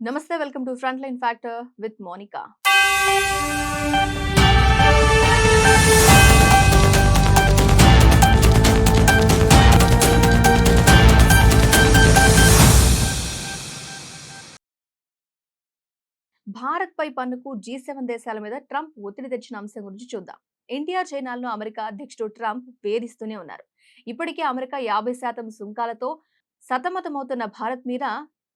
Namaste, welcome to Frontline Factor with Monica. Bharat పై పన్నుకు G7 దేశాల మీద ట్రంప్ ఒత్తిడి తెచ్చిన అంశం గురించి చూద్దాం. ఇండియా, చైనాలను అమెరికా అధ్యక్షుడు ట్రంప్ వేధిస్తూనే ఉన్నారు. ఇప్పటికే అమెరికా 50% సుంకాలతో సతమతమవుతున్న భారత్ మీద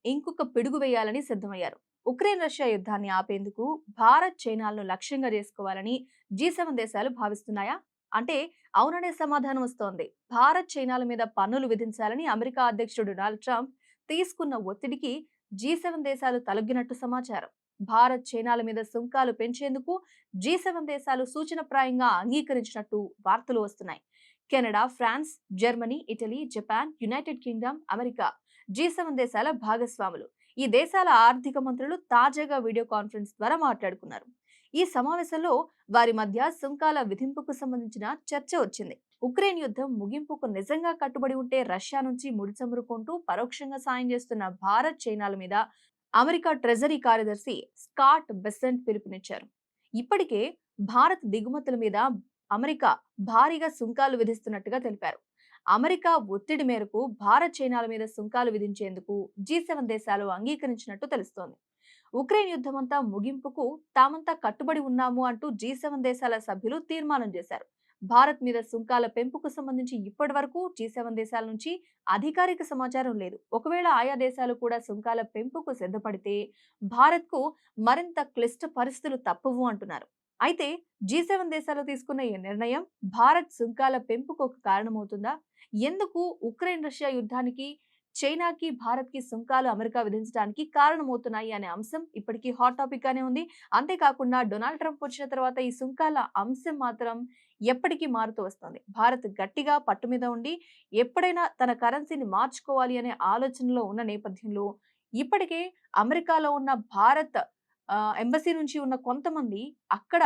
ఇంకొక పిడుగు వేయాలని సిద్ధమయ్యారు. ఉక్రెయిన్ రష్యా యుద్ధాన్ని ఆపేందుకు భారత్, చైనాలను లక్ష్యంగా చేసుకోవాలని G7 దేశాలు భావిస్తున్నాయా? అంటే అవుననే సమాధానం వస్తోంది. భారత్, చైనాల మీద పన్నులు విధించాలని అమెరికా అధ్యక్షుడు డొనాల్డ్ ట్రంప్ తీసుకున్న ఒత్తిడికి G7 దేశాలు తలొగ్గినట్టు సమాచారం. భారత్, చైనాల మీద సుంకాలు పెంచేందుకు G7 దేశాలు సూచనప్రాయంగా అంగీకరించినట్టు వార్తలు వస్తున్నాయి. Canada, France, Germany, Italy, Japan, United Kingdom, America G7 దేశాల భాగస్వాములు. ఈ దేశాల ఆర్థిక మంత్రులు తాజాగా వీడియో కాన్ఫరెన్స్ ద్వారా మాట్లాడుకున్నారు. ఈ సమావేశంలో వారి మధ్య సుంకాల విధింపుకు సంబంధించిన చర్చ వచ్చింది. ఉక్రెయిన్ యుద్ధం ముగింపుకు నిజంగా కట్టుబడి ఉంటే రష్యా నుంచి ముడి చమురుకుంటూ పరోక్షంగా సాయం చేస్తున్న భారత్, చైనాల మీద అమెరికా ట్రెజరీ కార్యదర్శి స్కాట్ బెసెంట్ పిలుపునిచ్చారు. ఇప్పటికే భారత్ దిగుమతుల మీద అమెరికా భారీగా సుంకాలు విధిస్తున్నట్టుగా తెలిపారు. అమెరికా ఒత్తిడి మేరకు భారత్, చైనాల మీద సుంకాలు విధించేందుకు G7 దేశాలు అంగీకరించినట్టు తెలుస్తోంది. ఉక్రెయిన్ యుద్ధమంతా ముగింపుకు తామంతా కట్టుబడి ఉన్నాము అంటూ G7 దేశాల సభ్యులు తీర్మానం చేశారు. భారత్ మీద సుంకాల పెంపుకు సంబంధించి ఇప్పటి వరకు G7 దేశాల నుంచి అధికారిక సమాచారం లేదు. ఒకవేళ ఆయా దేశాలు కూడా సుంకాల పెంపుకు సిద్ధపడితే భారత్కు మరింత క్లిష్ట పరిస్థితులు తప్పవు అంటున్నారు. అయితే G7 దేశాలు తీసుకున్న ఈ నిర్ణయం భారత్ సుంకాల పెంపుకు ఒక కారణమవుతుందా? ఎందుకు ఉక్రెయిన్ రష్యా యుద్ధానికి చైనాకి, భారత్కి సుంకాలు అమెరికా విధించడానికి కారణమవుతున్నాయి అనే అంశం ఇప్పటికీ హాట్ టాపిక్ గానే ఉంది. అంతేకాకుండా డొనాల్డ్ ట్రంప్ వచ్చిన తర్వాత ఈ సుంకాల అంశం మాత్రం ఎప్పటికీ మారుతూ వస్తుంది. భారత్ గట్టిగా పట్టు మీద ఉండి ఎప్పుడైనా తన కరెన్సీని మార్చుకోవాలి అనే ఆలోచనలో ఉన్న నేపథ్యంలో ఇప్పటికే అమెరికాలో ఉన్న భారత్ ఎంబసీ నుంచి ఉన్న కొంతమంది అక్కడ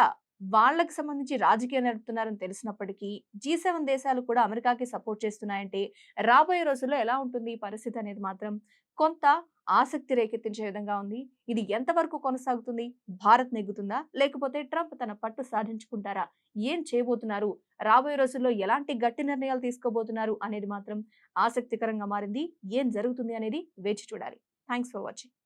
వాళ్ళకి సంబంధించి రాజకీయం నడుపుతున్నారని తెలిసినప్పటికీ G7 దేశాలు కూడా అమెరికాకి సపోర్ట్ చేస్తున్నాయంటే రాబోయే రోజుల్లో ఎలా ఉంటుంది ఈ పరిస్థితి అనేది మాత్రం కొంత ఆసక్తి రేకెత్తించే విధంగా ఉంది. ఇది ఎంతవరకు కొనసాగుతుంది? భారత్ నెగ్గుతుందా? లేకపోతే ట్రంప్ తన పట్టు సాధించుకుంటారా? ఏం చేయబోతున్నారు? రాబోయే రోజుల్లో ఎలాంటి గట్టి నిర్ణయాలు తీసుకోబోతున్నారు అనేది మాత్రం ఆసక్తికరంగా మారింది. ఏం జరుగుతుంది అనేది వేచి చూడాలి. Thanks for watching.